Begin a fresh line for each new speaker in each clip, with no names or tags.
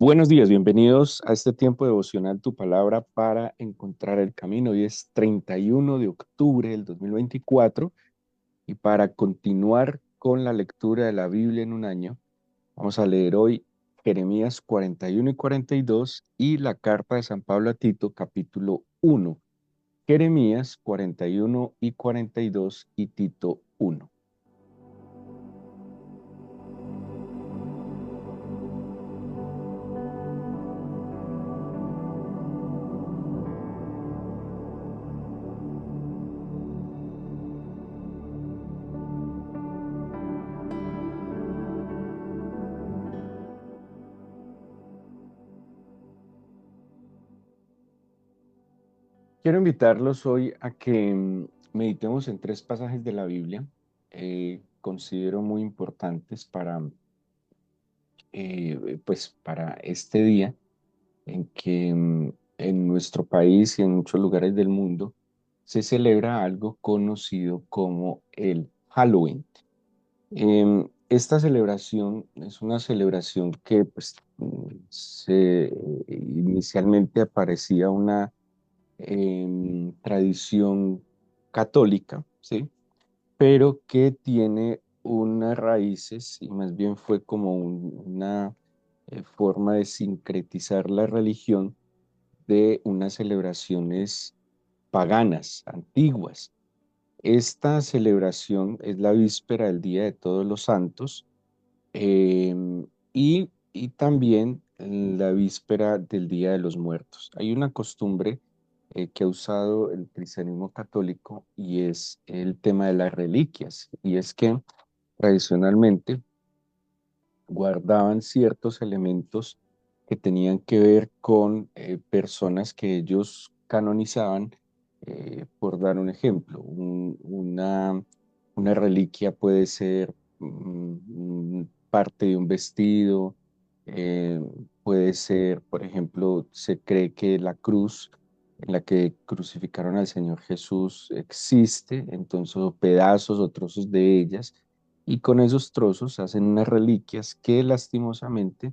Buenos días, bienvenidos a este tiempo devocional Tu Palabra para encontrar el camino. Hoy es 31 de octubre del 2024 y para continuar con la lectura de la Biblia en un año, vamos a leer hoy Jeremías 41 y 42 y la carta de San Pablo a Tito, capítulo 1. Jeremías 41 y 42 y Tito 1. Quiero invitarlos hoy a que meditemos en tres pasajes de la Biblia. Considero muy importantes para este día en que en nuestro país y en muchos lugares del mundo se celebra algo conocido como el Halloween. Esta celebración es una celebración que inicialmente aparecía una tradición católica, ¿sí? Pero que tiene unas raíces y más bien fue como una forma de sincretizar la religión de unas celebraciones paganas, antiguas. Esta celebración es la víspera del Día de Todos los Santos y también la víspera del Día de los Muertos. Hay una costumbre que ha usado el cristianismo católico y es el tema de las reliquias. Y es que tradicionalmente guardaban ciertos elementos que tenían que ver con personas que ellos canonizaban. Por dar un ejemplo, una reliquia puede ser parte de un vestido, eh, puede ser, por ejemplo, se cree que la cruz en la que crucificaron al Señor Jesús existe, entonces o pedazos o trozos de ellas, y con esos trozos hacen unas reliquias que lastimosamente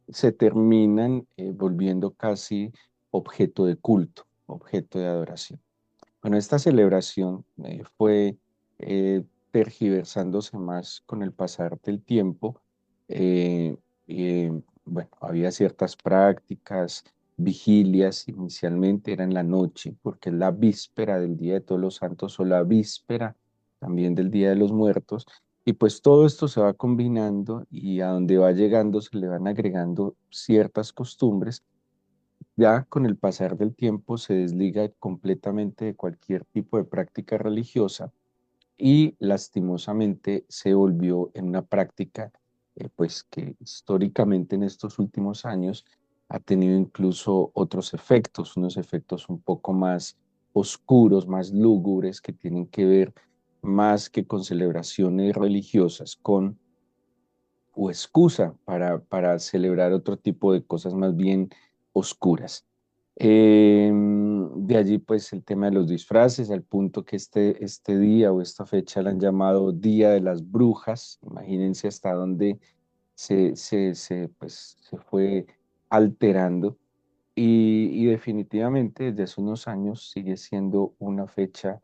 se terminan volviendo casi objeto de culto, objeto de adoración. Bueno, esta celebración fue tergiversándose más con el pasar del tiempo. eh, bueno, había ciertas prácticas, vigilias, inicialmente era en la noche, porque es la víspera del Día de Todos los Santos o la víspera también del Día de los Muertos. Y pues todo esto se va combinando y a donde va llegando se le van agregando ciertas costumbres. Ya con el pasar del tiempo se desliga completamente de cualquier tipo de práctica religiosa y lastimosamente se volvió en una práctica pues que históricamente en estos últimos años ha tenido incluso otros efectos, unos efectos un poco más oscuros, más lúgubres, que tienen que ver más que con celebraciones religiosas, con o excusa para celebrar otro tipo de cosas más bien oscuras. De allí pues el tema de los disfraces, al punto que este día o esta fecha la han llamado Día de las Brujas. Imagínense hasta dónde se fue alterando. Y definitivamente desde hace unos años sigue siendo una fecha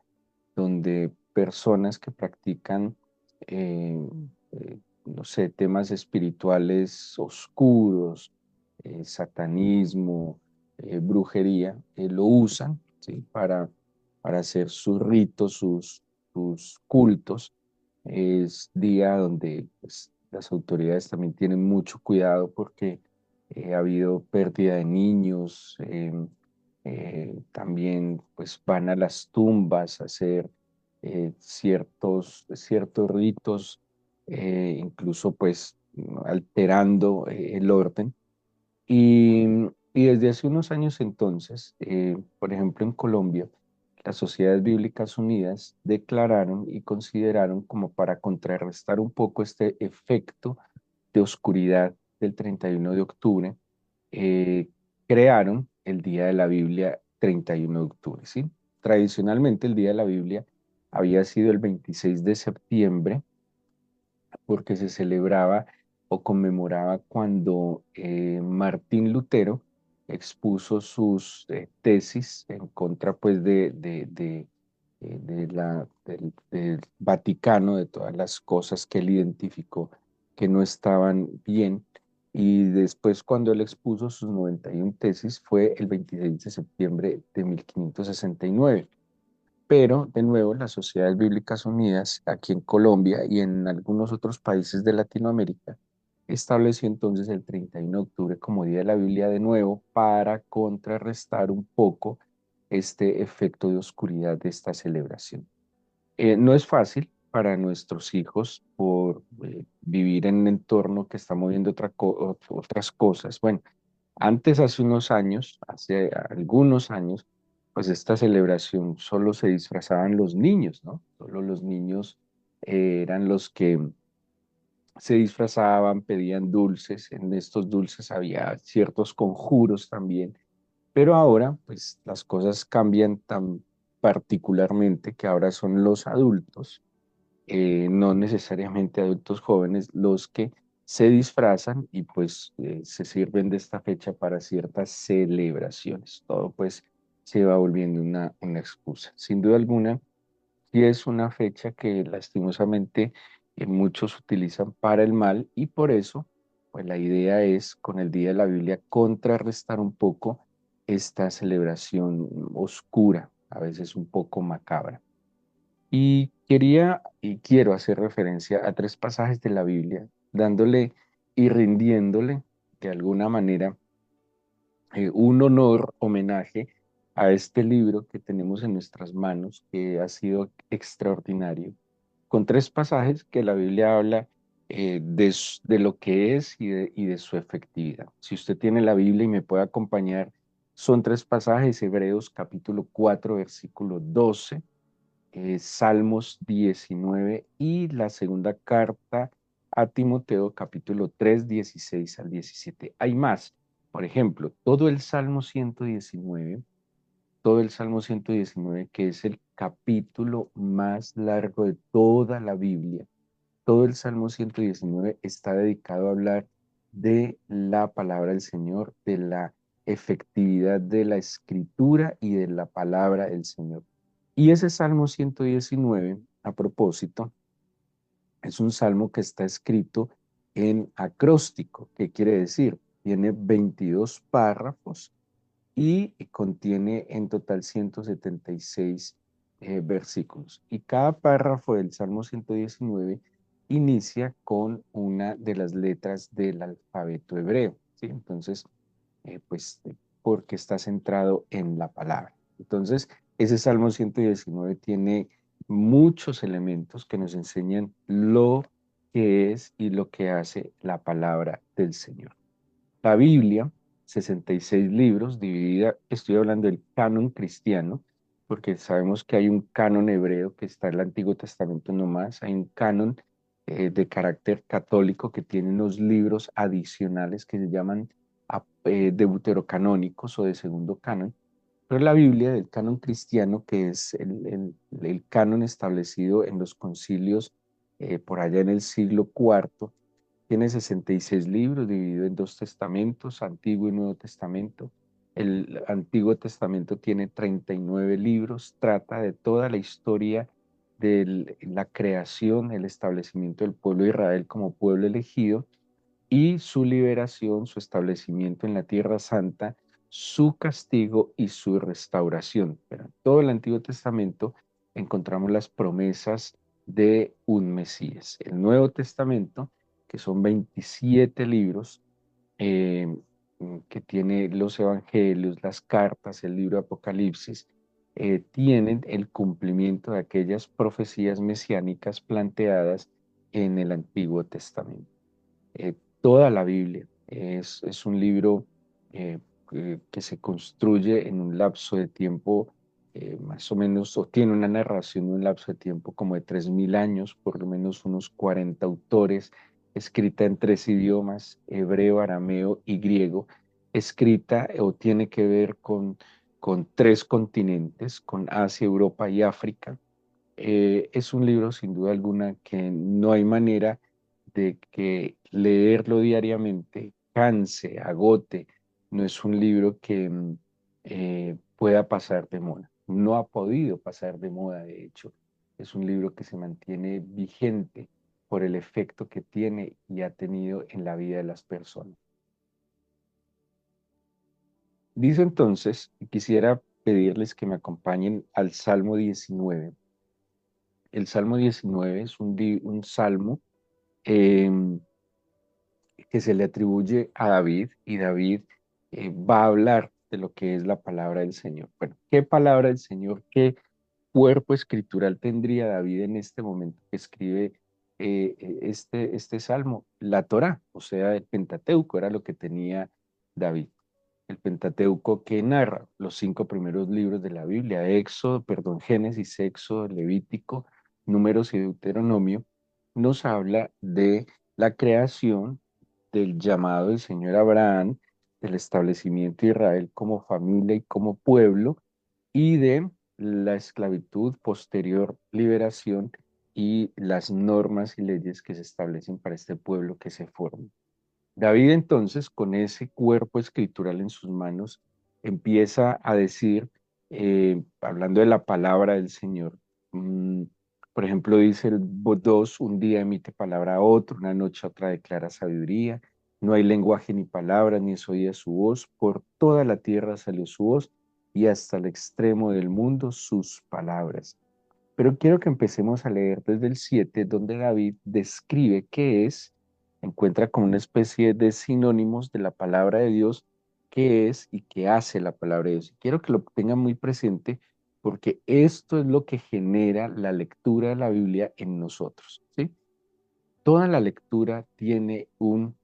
donde personas que practican, no sé, temas espirituales oscuros, satanismo, brujería, lo usan, ¿sí? Para hacer sus ritos, sus cultos. Es día donde pues, las autoridades también tienen mucho cuidado porque ha habido pérdida de niños. También pues van a las tumbas a hacer ciertos ritos, incluso pues alterando el orden. Y, y desde hace unos años entonces, por ejemplo en Colombia, las Sociedades Bíblicas Unidas declararon y consideraron como para contrarrestar un poco este efecto de oscuridad del 31 de octubre, eh, crearon el Día de la Biblia 31 de octubre, ¿sí? Tradicionalmente el Día de la Biblia había sido el 26 de septiembre porque se celebraba o conmemoraba cuando Martín Lutero expuso sus tesis en contra pues del Vaticano, de todas las cosas que él identificó que no estaban bien. Y después cuando él expuso sus 91 tesis fue el 26 de septiembre de 1569. Pero, de nuevo, las Sociedades Bíblicas Unidas, aquí en Colombia y en algunos otros países de Latinoamérica, estableció entonces el 31 de octubre como Día de la Biblia de nuevo para contrarrestar un poco este efecto de oscuridad de esta celebración. No es fácil para nuestros hijos por vivir en un entorno que está moviendo otras cosas. Bueno, antes, hace unos años, hace algunos años, pues esta celebración solo se disfrazaban los niños, ¿no? Solo los niños eran los que se disfrazaban, pedían dulces. En estos dulces había ciertos conjuros también. Pero ahora, pues las cosas cambian tan particularmente que ahora son los adultos, no necesariamente adultos jóvenes, los que se disfrazan y pues se sirven de esta fecha para ciertas celebraciones. Todo pues se va volviendo una excusa. Sin duda alguna, sí es una fecha que lastimosamente muchos utilizan para el mal y por eso pues la idea es con el Día de la Biblia contrarrestar un poco esta celebración oscura, a veces un poco macabra. Y quería y quiero hacer referencia a tres pasajes de la Biblia, dándole y rindiéndole de alguna manera un honor, homenaje a este libro que tenemos en nuestras manos, que ha sido extraordinario, con tres pasajes que la Biblia habla de lo que es y de su efectividad. Si usted tiene la Biblia y me puede acompañar, son tres pasajes, Hebreos capítulo 4, versículo 12, Salmos 19 y la segunda carta a Timoteo capítulo 3 16 al 17. Hay más. Por ejemplo, todo el Salmo 119, que es el capítulo más largo de toda la Biblia, todo el Salmo 119 está dedicado a hablar de la palabra del Señor, de la efectividad de la escritura y de la palabra del Señor. Y ese Salmo 119, a propósito, es un salmo que está escrito en acróstico. ¿Qué quiere decir? Tiene 22 párrafos y contiene en total 176 versículos. Y cada párrafo del Salmo 119 inicia con una de las letras del alfabeto hebreo, ¿sí? Entonces, porque está centrado en la palabra. Entonces, ese Salmo 119 tiene muchos elementos que nos enseñan lo que es y lo que hace la palabra del Señor. La Biblia, 66 libros, dividida, estoy hablando del canon cristiano, porque sabemos que hay un canon hebreo que está en el Antiguo Testamento nomás, hay un canon de carácter católico que tiene unos libros adicionales que se llaman deuterocanónicos o de segundo canon, pero la Biblia del canon cristiano, que es el canon establecido en los concilios por allá en el siglo cuarto, tiene 66 libros dividido en dos testamentos, Antiguo y Nuevo Testamento. El Antiguo Testamento tiene 39 libros, trata de toda la historia de la creación, el establecimiento del pueblo de Israel como pueblo elegido y su liberación, su establecimiento en la Tierra Santa, su castigo y su restauración. Pero en todo el Antiguo Testamento encontramos las promesas de un Mesías. El Nuevo Testamento, que son 27 libros, eh, que tiene los evangelios, las cartas, el libro de Apocalipsis, tienen el cumplimiento de aquellas profecías mesiánicas planteadas en el Antiguo Testamento. Toda la Biblia es un libro eh, que se construye en un lapso de tiempo más o menos, o tiene una narración en un lapso de tiempo como de 3000 años, por lo menos unos 40 autores, escrita en tres idiomas, hebreo, arameo y griego, escrita o tiene que ver con tres continentes, con Asia, Europa y África. Es un libro sin duda alguna que no hay manera de que leerlo diariamente canse, agote. No es un libro que pueda pasar de moda. No ha podido pasar de moda, de hecho. Es un libro que se mantiene vigente por el efecto que tiene y ha tenido en la vida de las personas. Dice entonces, y quisiera pedirles que me acompañen al Salmo 19. El Salmo 19 es un salmo em, que se le atribuye a David y David va a hablar de lo que es la palabra del Señor. Bueno, ¿qué palabra del Señor, qué cuerpo escritural tendría David en este momento que escribe este salmo? La Torá, o sea, el Pentateuco era lo que tenía David. El Pentateuco que narra los 5 primeros libros de la Biblia, Génesis, Éxodo, Levítico, Números y Deuteronomio, nos habla de la creación, del llamado del Señor a Abraham, del establecimiento de Israel como familia y como pueblo, y de la esclavitud, posterior liberación y las normas y leyes que se establecen para este pueblo que se forma. David entonces, con ese cuerpo escritural en sus manos, empieza a decir, hablando de la palabra del Señor, mm, por ejemplo, dice el 2, un día emite palabra a otro, una noche a otra declara sabiduría, no hay lenguaje ni palabra, ni es oída su voz, por toda la tierra salió su voz y hasta el extremo del mundo sus palabras. Pero quiero que empecemos a leer desde el 7, donde David describe qué es, encuentra como una especie de sinónimos de la palabra de Dios, qué es y qué hace la palabra de Dios. Y quiero que lo tengan muy presente porque esto es lo que genera la lectura de la Biblia en nosotros, ¿sí? Toda la lectura tiene un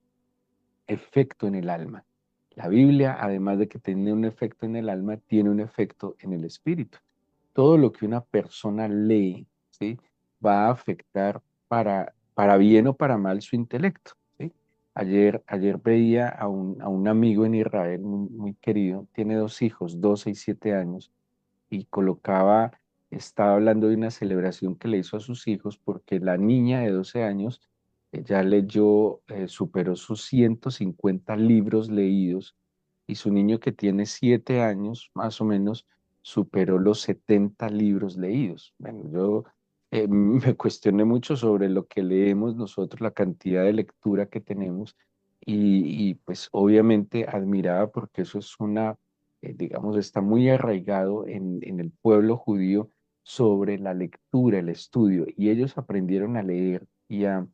efecto en el alma. La Biblia, además de que tiene un efecto en el alma, tiene un efecto en el espíritu. Todo lo que una persona lee, ¿sí? Va a afectar para bien o para mal su intelecto, ¿sí? Ayer veía a un amigo en Israel muy, muy querido, tiene 2 hijos, 12 y 7 años, y estaba hablando de una celebración que le hizo a sus hijos porque la niña de 12 años ya leyó, superó sus 150 libros leídos y su niño que tiene 7 años más o menos superó los 70 libros leídos. Bueno, yo me cuestioné mucho sobre lo que leemos nosotros, la cantidad de lectura que tenemos pues obviamente admiraba porque eso es digamos, está muy arraigado en el pueblo judío sobre la lectura, el estudio, y ellos aprendieron a leer y a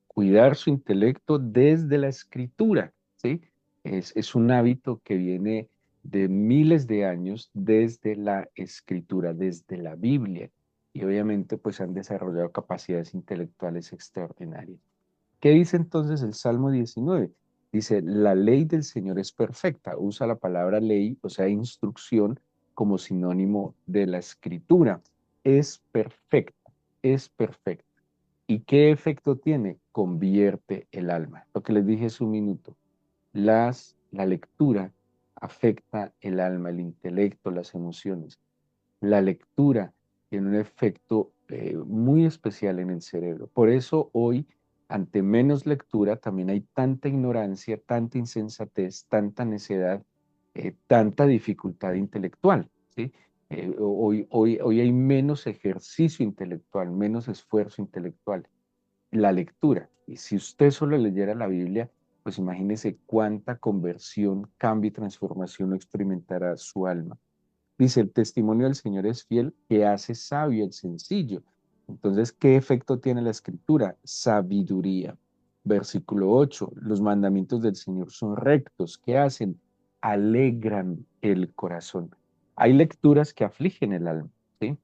cuidar su intelecto desde la escritura, ¿sí? Es un hábito que viene de miles de años desde la escritura, desde la Biblia, y obviamente pues han desarrollado capacidades intelectuales extraordinarias. ¿Qué dice entonces el Salmo 19? Dice, la ley del Señor es perfecta. Usa la palabra ley, o sea, instrucción, como sinónimo de la escritura. Es perfecta, es perfecta. ¿Y qué efecto tiene? Convierte el alma. Lo que les dije hace un minuto. La lectura afecta el alma, el intelecto, las emociones. La lectura tiene un efecto muy especial en el cerebro. Por eso hoy, ante menos lectura, también hay tanta ignorancia, tanta insensatez, tanta necedad, tanta dificultad intelectual, ¿sí? Hoy hay menos ejercicio intelectual, menos esfuerzo intelectual. La lectura. Y si usted solo leyera la Biblia, pues imagínese cuánta conversión, cambio y transformación no experimentará su alma. Dice, el testimonio del Señor es fiel, que hace sabio el sencillo. Entonces, ¿qué efecto tiene la escritura? Sabiduría. Versículo 8, los mandamientos del Señor son rectos. ¿Qué hacen? Alegran el corazón. Hay lecturas que afligen el alma, ¿sí?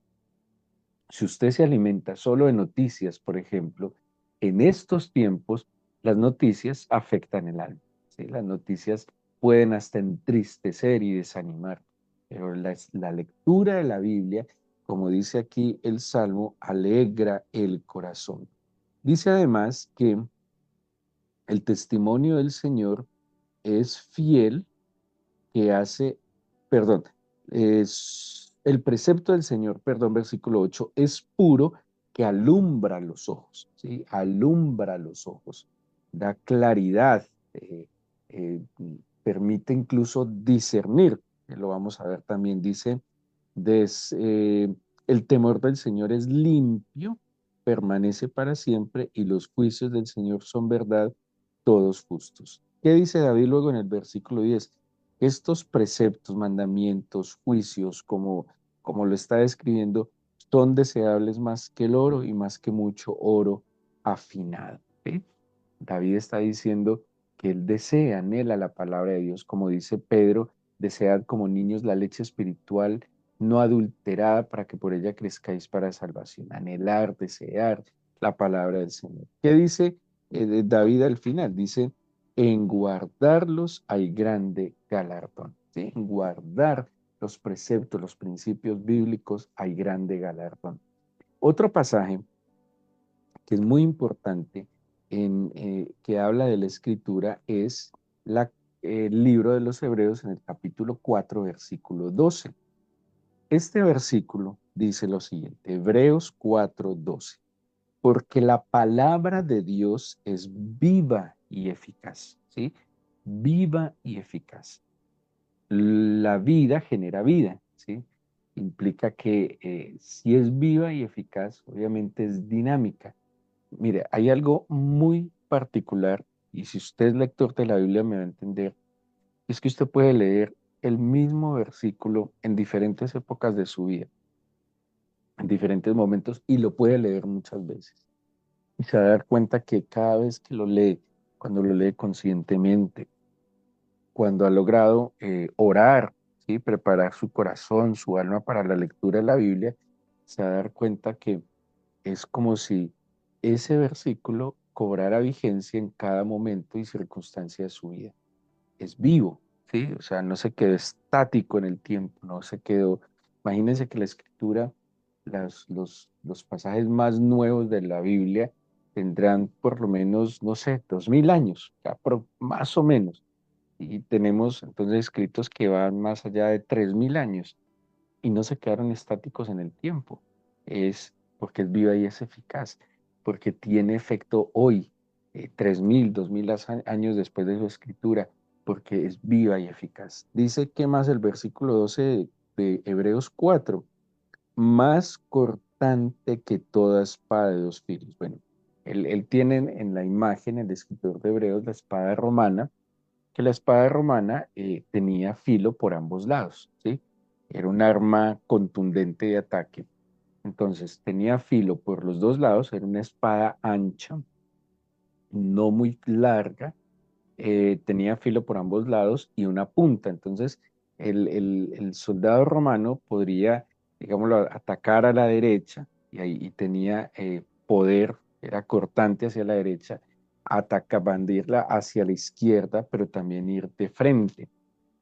Si usted se alimenta solo de noticias, por ejemplo, en estos tiempos las noticias afectan el alma, ¿sí? Las noticias pueden hasta entristecer y desanimar, pero la lectura de la Biblia, como dice aquí el Salmo, alegra el corazón. Dice además que el testimonio del Señor es fiel, que hace, perdón, es el precepto del Señor, perdón, versículo 8, es puro, que alumbra los ojos, ¿sí? Alumbra los ojos, da claridad, eh, permite incluso discernir, que lo vamos a ver también, dice, des, eh, el temor del Señor es limpio, permanece para siempre y los juicios del Señor son verdad, todos justos. ¿Qué dice David luego en el versículo 10? Estos preceptos, mandamientos, juicios, como lo está describiendo, son deseables más que el oro y más que mucho oro afinado. ¿Sí? David está diciendo que él desea, anhela la palabra de Dios, como dice Pedro, desead como niños la leche espiritual no adulterada para que por ella crezcáis para salvación. Anhelar, desear la palabra del Señor. ¿Qué dice David al final? Dice, en guardarlos hay grande galardón. ¿Sí? En guardar los preceptos, los principios bíblicos hay grande galardón. Otro pasaje que es muy importante, que habla de la escritura, es el libro de los Hebreos en el capítulo 4, versículo 12. Este versículo dice lo siguiente, Hebreos 4, 12. Porque la palabra de Dios es viva y eficaz, ¿sí? Viva y eficaz. La vida genera vida, ¿sí? Implica que si es viva y eficaz, obviamente es dinámica. Mire, hay algo muy particular, y si usted es lector de la Biblia me va a entender, es que usted puede leer el mismo versículo en diferentes épocas de su vida, en diferentes momentos, y lo puede leer muchas veces. Y se va a dar cuenta que cada vez que lo lee, cuando lo lee conscientemente, cuando ha logrado orar, ¿sí? Preparar su corazón, su alma para la lectura de la Biblia, se va a dar cuenta que es como si ese versículo cobrara vigencia en cada momento y circunstancia de su vida. Es vivo, ¿sí? O sea, no se quedó estático en el tiempo, no se quedó. Imagínense que la escritura, los pasajes más nuevos de la Biblia tendrán por lo menos, no sé, 2000 años, ya, más o menos. Y tenemos entonces escritos que van más allá de 3000 años y no se quedaron estáticos en el tiempo. Es porque es viva y es eficaz, porque tiene efecto hoy, 3000, 2000 años después de su escritura, porque es viva y eficaz. Dice que más el versículo 12 de Hebreos 4, más cortante que toda espada de dos filos. Bueno, él tiene en la imagen, el escritor de Hebreos, la espada romana, que la espada romana tenía filo por ambos lados, ¿sí? Era un arma contundente de ataque. Entonces tenía filo por los dos lados, era una espada ancha, no muy larga, tenía filo por ambos lados y una punta. Entonces el soldado romano podría, digámoslo, atacar a la derecha y ahí y tenía poder, era cortante hacia la derecha, ataca, bandirla hacia la izquierda, pero también ir de frente.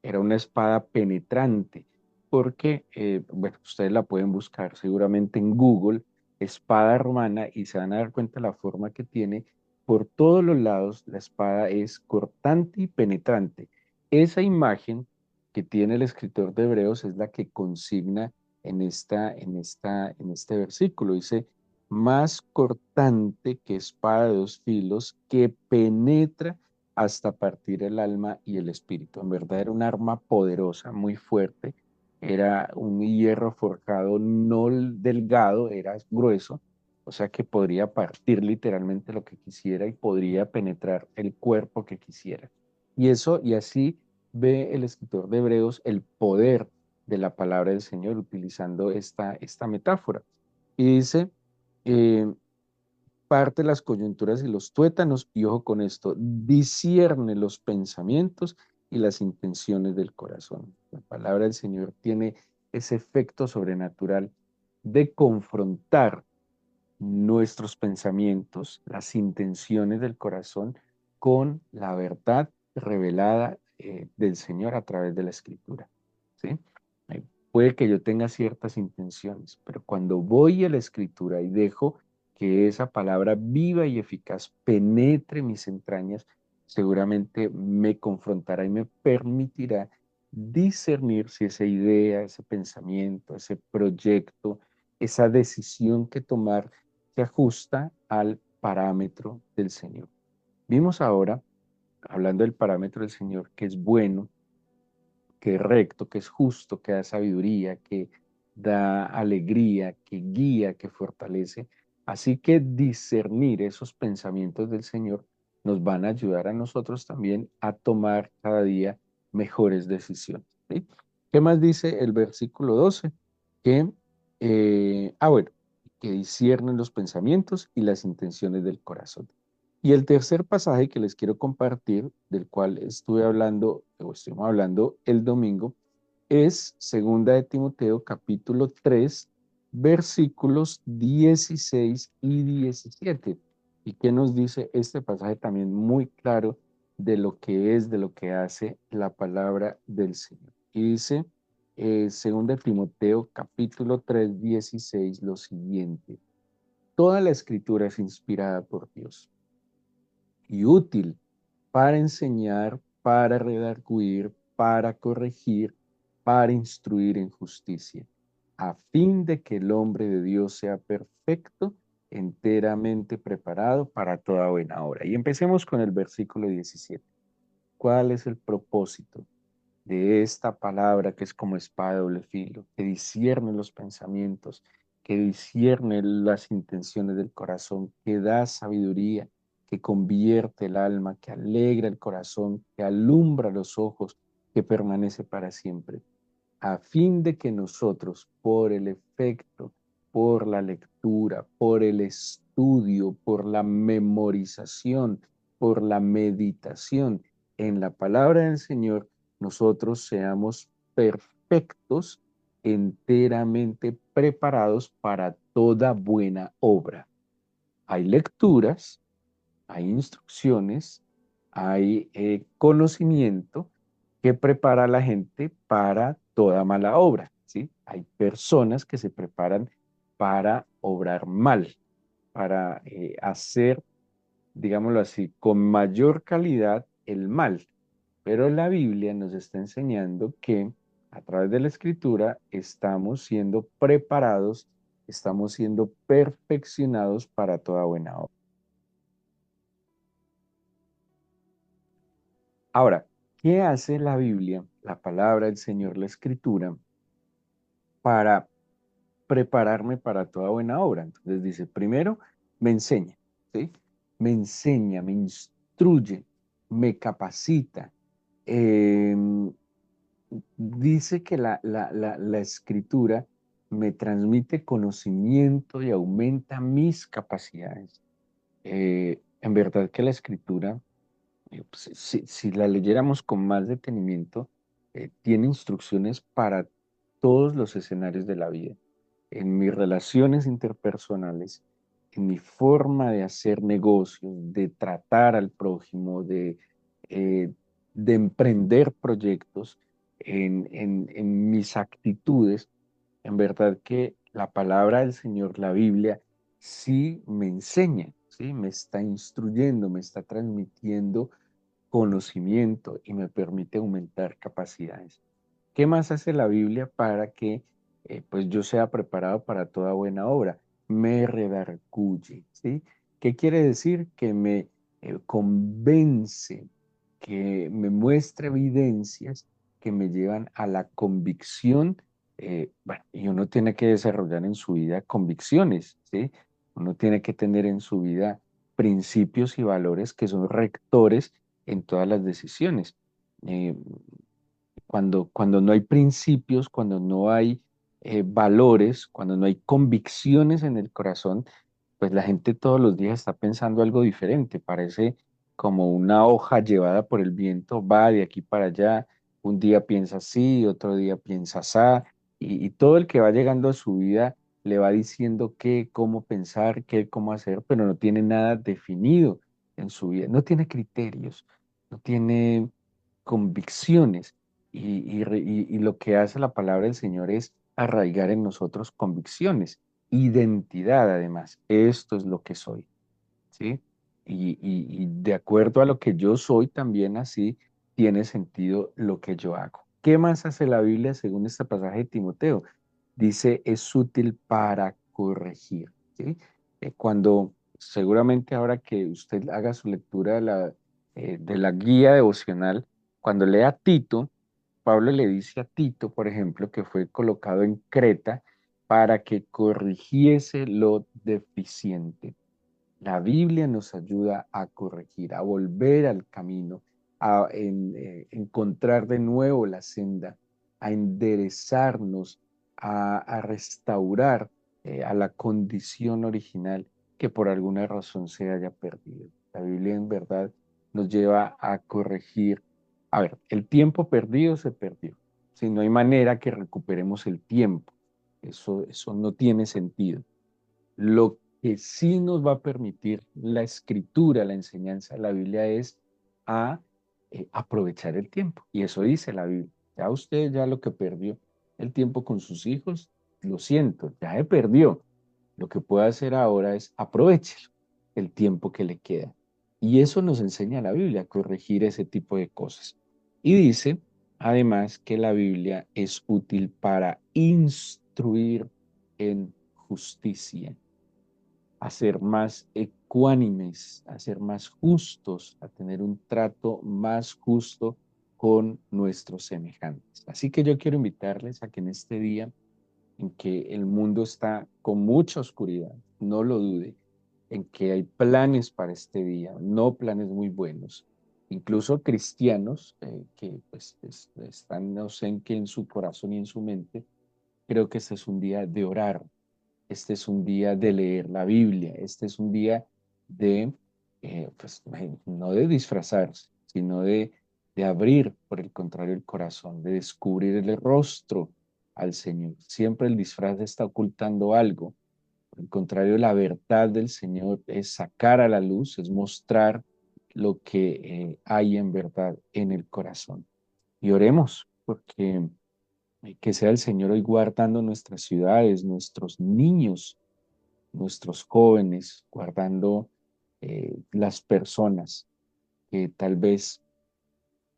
Era una espada penetrante, porque, bueno, ustedes la pueden buscar seguramente en Google, espada romana, y se van a dar cuenta de la forma que tiene. Por todos los lados, la espada es cortante y penetrante. Esa imagen que tiene el escritor de Hebreos es la que consigna en este versículo. Dice, más cortante que espada de dos filos, que penetra hasta partir el alma y el espíritu. En verdad era un arma poderosa, muy fuerte. Era un hierro forjado no delgado, era grueso, o sea que podría partir literalmente lo que quisiera y podría penetrar el cuerpo que quisiera. Y eso, y así ve el escritor de Hebreos el poder de la palabra del Señor utilizando esta metáfora. Y dice, eh, parte las coyunturas y los tuétanos, y ojo con esto, discierne los pensamientos y las intenciones del corazón. La palabra del Señor tiene ese efecto sobrenatural de confrontar nuestros pensamientos, las intenciones del corazón con la verdad revelada del Señor a través de la Escritura. ¿Sí? Puede que yo tenga ciertas intenciones, pero cuando voy a la Escritura y dejo que esa palabra viva y eficaz penetre mis entrañas, seguramente me confrontará y me permitirá discernir si esa idea, ese pensamiento, ese proyecto, esa decisión que tomar se ajusta al parámetro del Señor. Vimos ahora, hablando del parámetro del Señor, que es bueno, que es recto, que es justo, que da sabiduría, que da alegría, que guía, que fortalece. Así que discernir esos pensamientos del Señor nos van a ayudar a nosotros también a tomar cada día mejores decisiones. ¿Sí? ¿Qué más dice el versículo 12? Que, bueno, que disciernen los pensamientos y las intenciones del corazón. Y el tercer pasaje que les quiero compartir, del cual estuve hablando o estuvimos hablando el domingo, es segunda de Timoteo capítulo 3 versículos 16 y 17. ¿Y qué nos dice este pasaje también muy claro de lo que es, de lo que hace la palabra del Señor? Y dice, segunda de Timoteo capítulo 3 16 lo siguiente: toda la escritura es inspirada por Dios y útil para enseñar, para redarguir, para corregir, para instruir en justicia, a fin de que el hombre de Dios sea perfecto, enteramente preparado para toda buena obra. Y empecemos con el versículo 17. ¿Cuál es el propósito de esta palabra que es como espada de doble filo, que discierne los pensamientos, que discierne las intenciones del corazón, que da sabiduría, que convierte el alma, que alegra el corazón, que alumbra los ojos, que permanece para siempre, a fin de que nosotros, por el efecto, por la lectura, por el estudio, por la memorización, por la meditación en la palabra del Señor, nosotros seamos perfectos, enteramente preparados para toda buena obra. Hay lecturas, hay instrucciones, hay conocimiento que prepara a la gente para toda mala obra, ¿sí? Hay personas que se preparan para obrar mal, para hacer, digámoslo así, con mayor calidad el mal. Pero la Biblia nos está enseñando que a través de la escritura estamos siendo preparados, estamos siendo perfeccionados para toda buena obra. Ahora, ¿qué hace la Biblia, la palabra del Señor, la escritura, para prepararme para toda buena obra? Entonces dice, primero, me enseña, ¿sí? Me enseña, me instruye, me capacita. Eh, Dice que la escritura me transmite conocimiento y aumenta mis capacidades. En verdad que la escritura, pues, si la leyéramos con más detenimiento, tiene instrucciones para todos los escenarios de la vida. En mis relaciones interpersonales, en mi forma de hacer negocios, de tratar al prójimo, eh, de emprender proyectos, en mis actitudes, en verdad que la palabra del Señor, la Biblia, sí me enseña, sí me está instruyendo, me está transmitiendo conocimiento y me permite aumentar capacidades. ¿Qué más hace la Biblia para que pues yo sea preparado para toda buena obra? Me redarguye, ¿sí? ¿Qué quiere decir? Que me convence, que me muestra evidencias que me llevan a la convicción. Bueno, y uno tiene que desarrollar en su vida convicciones, ¿sí? Uno tiene que tener en su vida principios y valores que son rectores en todas las decisiones. Eh, cuando no hay principios, cuando no hay valores, cuando no hay convicciones en el corazón, pues la gente todos los días está pensando algo diferente. Parece como una hoja llevada por el viento, va de aquí para allá. Un día piensa así, otro día piensa así, y todo el que va llegando a su vida le va diciendo qué, cómo pensar, qué, cómo hacer, pero no tiene nada definido en su vida, no tiene criterios, no tiene convicciones. Y lo que hace la palabra del Señor es arraigar en nosotros convicciones, identidad además. Esto es lo que soy, ¿sí? Y de acuerdo a lo que yo soy, también así tiene sentido lo que yo hago. ¿Qué más hace la Biblia según este pasaje de Timoteo? Dice, es útil para corregir, ¿sí? Cuando seguramente ahora que usted haga su lectura de la guía devocional, cuando lea Tito, Pablo le dice a Tito, por ejemplo, que fue colocado en Creta para que corrigiese lo deficiente. La Biblia nos ayuda a corregir, a volver al camino, encontrar de nuevo la senda, a enderezarnos, a restaurar a la condición original que por alguna razón se haya perdido. La Biblia en verdad nos lleva a corregir. A ver, el tiempo perdido se perdió. Si no hay manera que recuperemos el tiempo, eso no tiene sentido. Lo que sí nos va a permitir la escritura, la enseñanza de la Biblia es a aprovechar el tiempo. Y eso dice la Biblia. Ya usted, ya lo que perdió el tiempo con sus hijos, lo siento, ya se perdió. Lo que puede hacer ahora es aprovechar el tiempo que le queda. Y eso nos enseña la Biblia, a corregir ese tipo de cosas. Y dice, además, que la Biblia es útil para instruir en justicia, a ser más ecuánimes, a ser más justos, a tener un trato más justo con nuestros semejantes. Así que yo quiero invitarles a que en este día en que el mundo está con mucha oscuridad, no lo dude, en que hay planes para este día, no planes muy buenos, incluso cristianos que pues, están, no sé en qué, en su corazón y en su mente. Creo que este es un día de orar, este es un día de leer la Biblia, este es un día de, pues, no de disfrazarse, sino de abrir, por el contrario, el corazón, de descubrir el rostro al Señor. Siempre el disfraz está ocultando algo. Por el contrario, la verdad del Señor es sacar a la luz, es mostrar lo que hay en verdad en el corazón. Y oremos, porque que sea el Señor hoy guardando nuestras ciudades, nuestros niños, nuestros jóvenes, guardando las personas que tal vez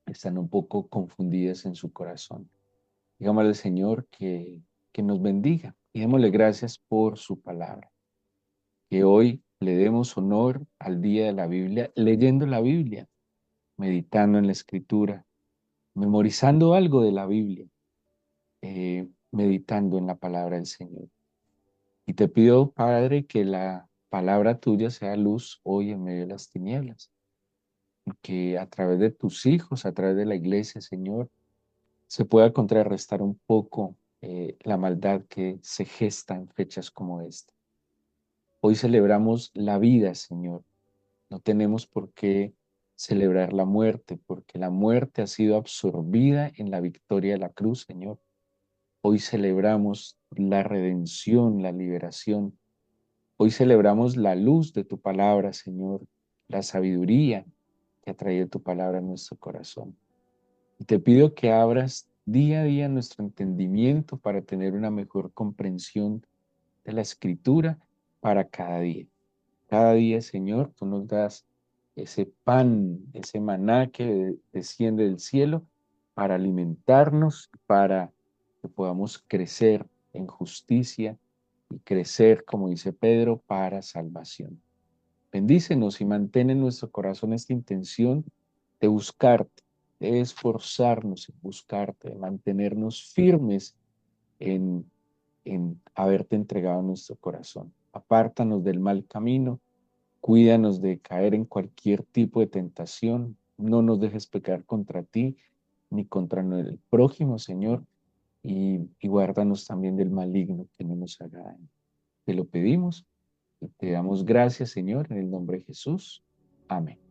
están un poco confundidas en su corazón. Digámosle al Señor que nos bendiga y démosle gracias por su palabra. Que hoy le demos honor al día de la Biblia, leyendo la Biblia, meditando en la Escritura, memorizando algo de la Biblia, meditando en la palabra del Señor. Y te pido, Padre, que la palabra tuya sea luz hoy en medio de las tinieblas. Y que a través de tus hijos, a través de la iglesia, Señor, se pueda contrarrestar un poco la maldad que se gesta en fechas como esta. Hoy celebramos la vida, Señor. No tenemos por qué celebrar la muerte, porque la muerte ha sido absorbida en la victoria de la cruz, Señor. Hoy celebramos la redención, la liberación. Hoy celebramos la luz de tu palabra, Señor, la sabiduría que ha traído tu palabra a nuestro corazón. Y te pido que abras día a día nuestro entendimiento para tener una mejor comprensión de la escritura para cada día. Cada día, Señor, tú nos das ese pan, ese maná que desciende del cielo para alimentarnos, para que podamos crecer en justicia y crecer, como dice Pedro, para salvación. Bendícenos y mantén en nuestro corazón esta intención de buscarte, de esforzarnos en buscarte, de mantenernos firmes en haberte entregado nuestro corazón. Apártanos del mal camino, cuídanos de caer en cualquier tipo de tentación, no nos dejes pecar contra ti ni contra el prójimo, Señor, y guárdanos también del maligno que no nos haga daño. Te lo pedimos y te damos gracias, Señor, en el nombre de Jesús. Amén.